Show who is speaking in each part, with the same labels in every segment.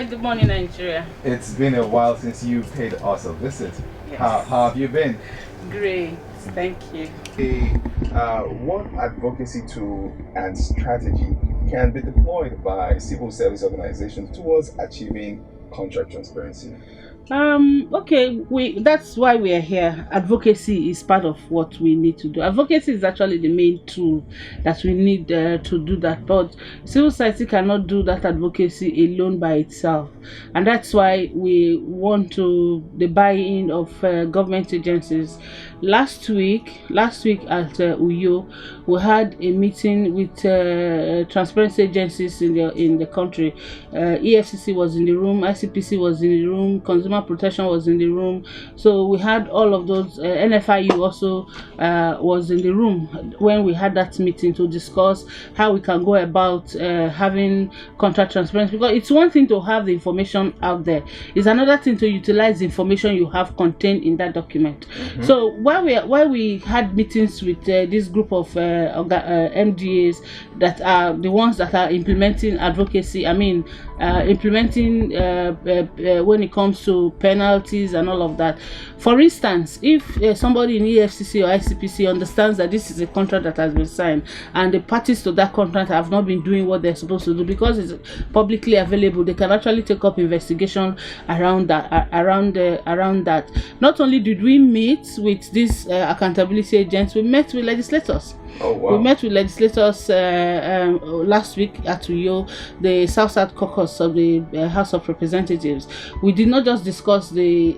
Speaker 1: Good morning, Nigeria.
Speaker 2: It's been a while since you paid us a visit.
Speaker 1: Yes.
Speaker 2: How have you been?
Speaker 1: Great, thank you.
Speaker 2: What advocacy tool and strategy can be deployed by civil service organizations towards achieving contract transparency?
Speaker 1: Okay, that's why we are here. Advocacy is part of what we need to do. Advocacy is actually the main tool that we need to do that, but civil society cannot do that advocacy alone by itself, and that's why we want the buy-in of government agencies. Last week at Uyo, we had a meeting with transparency agencies in the country. EFCC was in the room, ICPC was in the room, Consumer Protection was in the room. So we had all of those. NFIU also was in the room when we had that meeting to discuss how we can go about having contract transparency. Because it's one thing to have the information out there, it's another thing to utilize the information you have contained in that document. Mm-hmm. So while we had meetings with this group of MDAs that are the ones that are implementing advocacy, implementing when it comes to penalties and all of that. For instance, if somebody in EFCC or ICPC understands that this is a contract that has been signed and the parties to that contract have not been doing what they're supposed to do, because it's publicly available, they can actually take up investigation around that. Not only did we meet with these accountability agents, we met with legislators.
Speaker 2: Oh, wow.
Speaker 1: We met with legislators last week at Uyo, the South Caucus of the House of Representatives. We did not just discuss the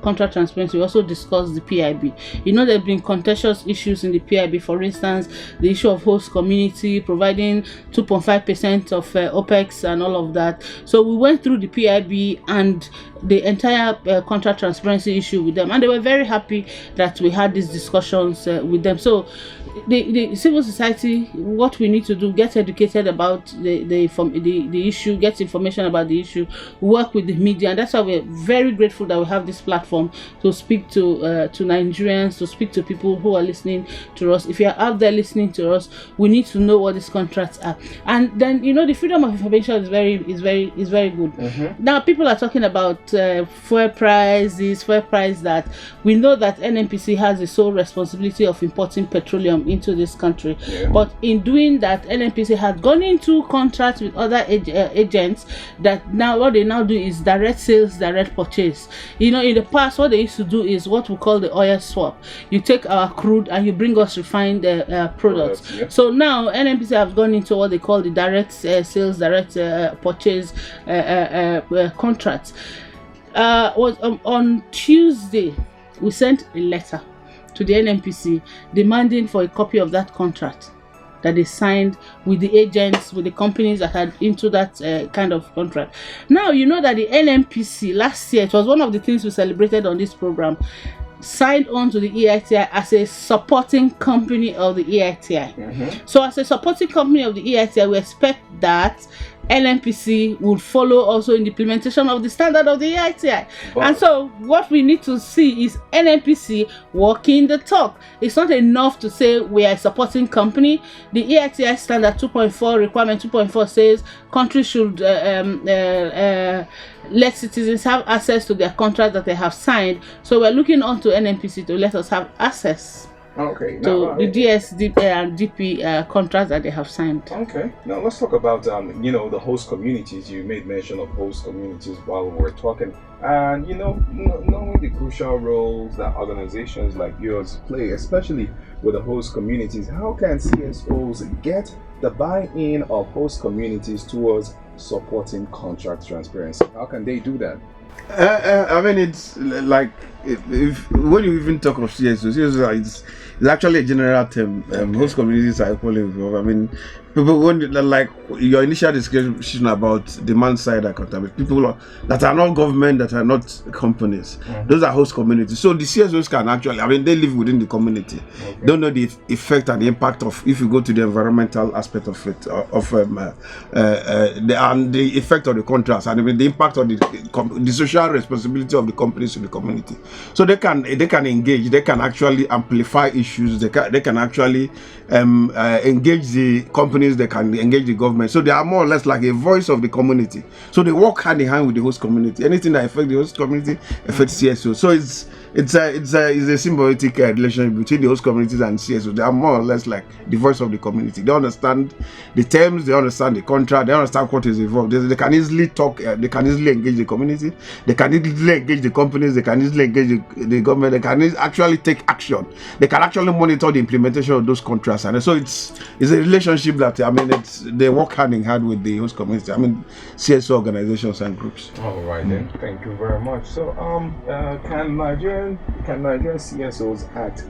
Speaker 1: contract transparency, we also discussed the PIB. There have been contentious issues in the PIB. For instance, the issue of host community providing 2.5% of OPEX and all of that. So we went through the PIB and the entire contract transparency issue with them, and they were very happy that we had these discussions with them. So the civil society, what we need to do, get educated about the issue, get information about the issue, work with the media, and that's why we're very grateful that we have this platform to speak to Nigerians, to speak to people who are listening to us. If you're out there listening to us, we need to know what these contracts are, and then the freedom of information is very good. Mm-hmm. Now people are talking about fuel price, that we know that NNPC has the sole responsibility of importing petroleum into this country. Yeah. But in doing that, NNPC has gone into contracts with other agents that now what they now do is direct sales, direct purchase. In the past, what they used to do is what we call the oil swap. You take our crude and you bring us refined products. Yeah. So now NNPC have gone into what they call the direct sales, direct purchase contracts. Was on Tuesday, we sent a letter to the NNPC demanding for a copy of that contract that they signed with the agents, with the companies that had into that kind of contract. Now, that the NNPC last year, it was one of the things we celebrated on this program, signed on to the EITI as a supporting company of the EITI. Mm-hmm. So as a supporting company of the EITI, we expect that NNPC would follow also in the implementation of the standard of the EITI. Wow. And so what we need to see is NNPC walking the talk. It's not enough to say we are a supporting company. The EITI standard 2.4 requirement 2.4 says countries should let citizens have access to their contract that they have signed. So we're looking on to NNPC to let us have access to the DSDP and DP contracts that they have signed.
Speaker 2: Okay. Now let's talk about the host communities. You made mention of host communities while we were talking, and knowing the crucial roles that organizations like yours play, especially with the host communities. How can CSOs get the buy-in of host communities towards supporting contract transparency? How can they do that?
Speaker 3: It's like if when you even talk of CSOs, it's actually a general term. Host communities are equally involved. People, when like your initial discussion about demand side accountability, people that are not government, that are not companies, those are host communities. So the CSOs can actually, they live within the community. Okay. Don't know the effect and the impact of, if you go to the environmental aspect of it, and the effect of the contracts, and the impact of the social responsibility of the companies to the community. So they can engage, they can actually amplify issues, they can actually engage the companies, they can engage the government. So they are more or less like a voice of the community. So they work hand in hand with the host community. Anything that affects the host community affects CSO. So it's a symbiotic relationship between the host communities and CSO. They are more or less like the voice of the community. They understand the terms, they understand the contract, they understand what is involved. They can easily talk, they can easily engage the community, they can easily engage the companies, they can easily engage the government, they can actually take action, they can actually monitor the implementation of those contracts. And so it's a relationship that, I mean, they work hand in hand with the host community, I mean, CSO organizations and groups.
Speaker 2: All right then, thank you very much. So can Nigerian CSOs act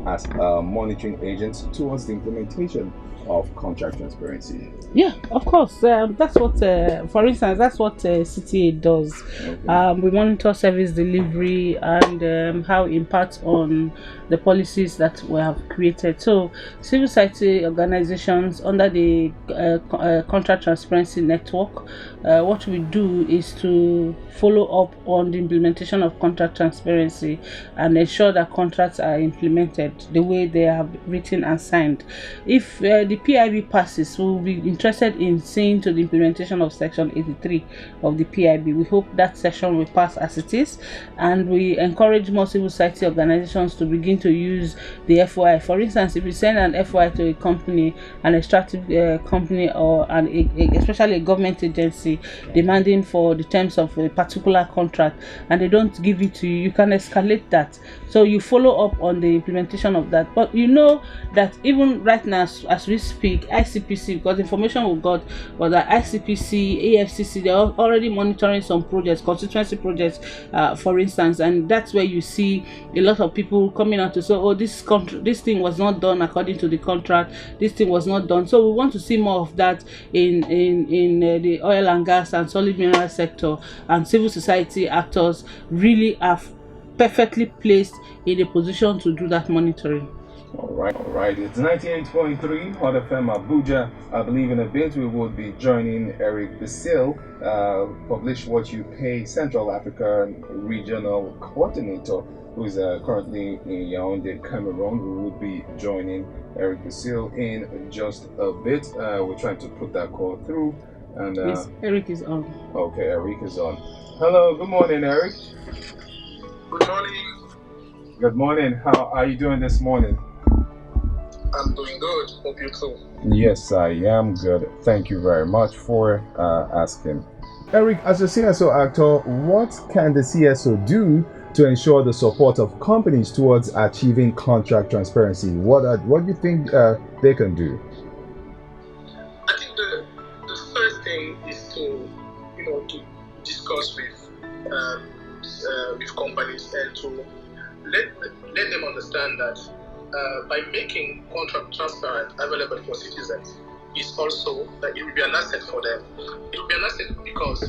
Speaker 2: as monitoring agents towards the implementation of contract transparency?
Speaker 1: Yeah, of course. That's what, for instance, that's what CTA does. Okay. We monitor service delivery and how it impacts on the policies that we have created. So, civil society organizations under the Contract Transparency Network, what we do is to follow up on the implementation of contract transparency and ensure that contracts are implemented the way they have written and signed. If the PIB passes, we will be interested in seeing to the implementation of Section 83 of the PIB. We hope that section will pass as it is, and we encourage more civil society organizations to begin to use the FOI. For instance, if you send an FOI to a company, an extractive company, or especially a government agency demanding for the terms of a particular contract, and they don't give it to you, you can escalate that. So you follow up on the implementation of that. But you know that even right now, as we speak, ICPC, because information we got was that ICPC, AFCC, they're already monitoring some projects, constituency projects, for instance, and that's where you see a lot of people coming out to say, oh, this thing was not done according to the contract, this thing was not done. So we want to see more of that in the oil and gas and solid mineral sector, and civil society actors really are perfectly placed in a position to do that monitoring.
Speaker 2: All right. It's 98.3 Hot FM Abuja. I believe in a bit we will be joining Eric Basil, Publish What You Pay Central Africa Regional Coordinator, who is currently in Yaoundé, Cameroon. We will be joining Eric Basil in just a bit. We're trying to put that call through. And
Speaker 1: yes, Eric is on.
Speaker 2: Okay, Eric is on. Hello, good morning, Eric.
Speaker 4: Good morning.
Speaker 2: Good morning. How are you doing this morning?
Speaker 4: I'm doing good. Hope you too.
Speaker 2: Yes, I am good. Thank you very much for asking. Eric, as a CSO actor, what can the CSO do to ensure the support of companies towards achieving contract transparency? What do you think they can do?
Speaker 4: I think the first thing is to discuss with companies and to let them understand that by making contract transparent available for citizens is also that it will be an asset for them. It will be an asset because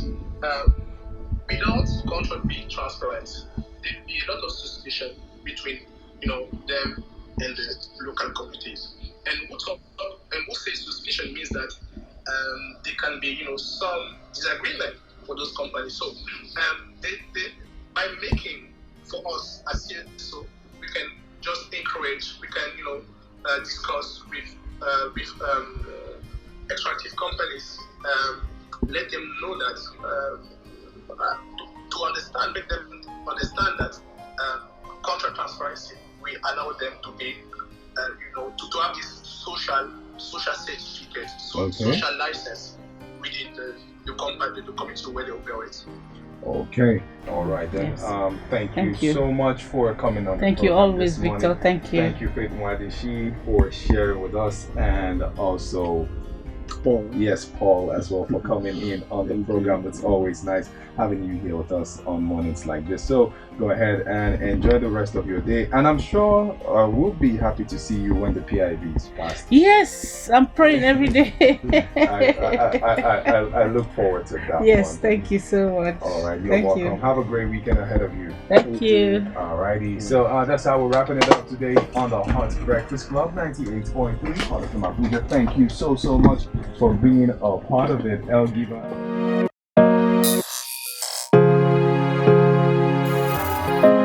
Speaker 4: without contract being transparent, there will be a lot of suspicion between them and the local communities. And what says suspicion means that there can be some disagreement for those companies. So by making for us as CSO, we can just encourage, we can discuss with extractive companies, let them know that to understand, make them understand that contract transparency will allow them to be to have this social certificate, social license within the company, the community where they operate.
Speaker 2: Okay, all right then. Yes. Thank you so much for coming on.
Speaker 1: Thank you always, Victor. Thank you.
Speaker 2: Thank you, Faith Mwadishi, for sharing with us, and also Paul. Yes, Paul as well, for coming in on the program. It's always nice having you here with us on mornings like this. So go ahead and enjoy the rest of your day, and I'm sure we'll be happy to see you when the PIB is passed.
Speaker 1: Yes, I'm praying every day.
Speaker 2: I look forward to that.
Speaker 1: Yes, thank you so much.
Speaker 2: All right, you're welcome. Have a great weekend ahead of you.
Speaker 1: Thank you.
Speaker 2: All righty. So that's how we're wrapping it up today on the Hot Breakfast Club 98.3 Hot FM Abuja. Thank you so much for being a part of it, El Giba.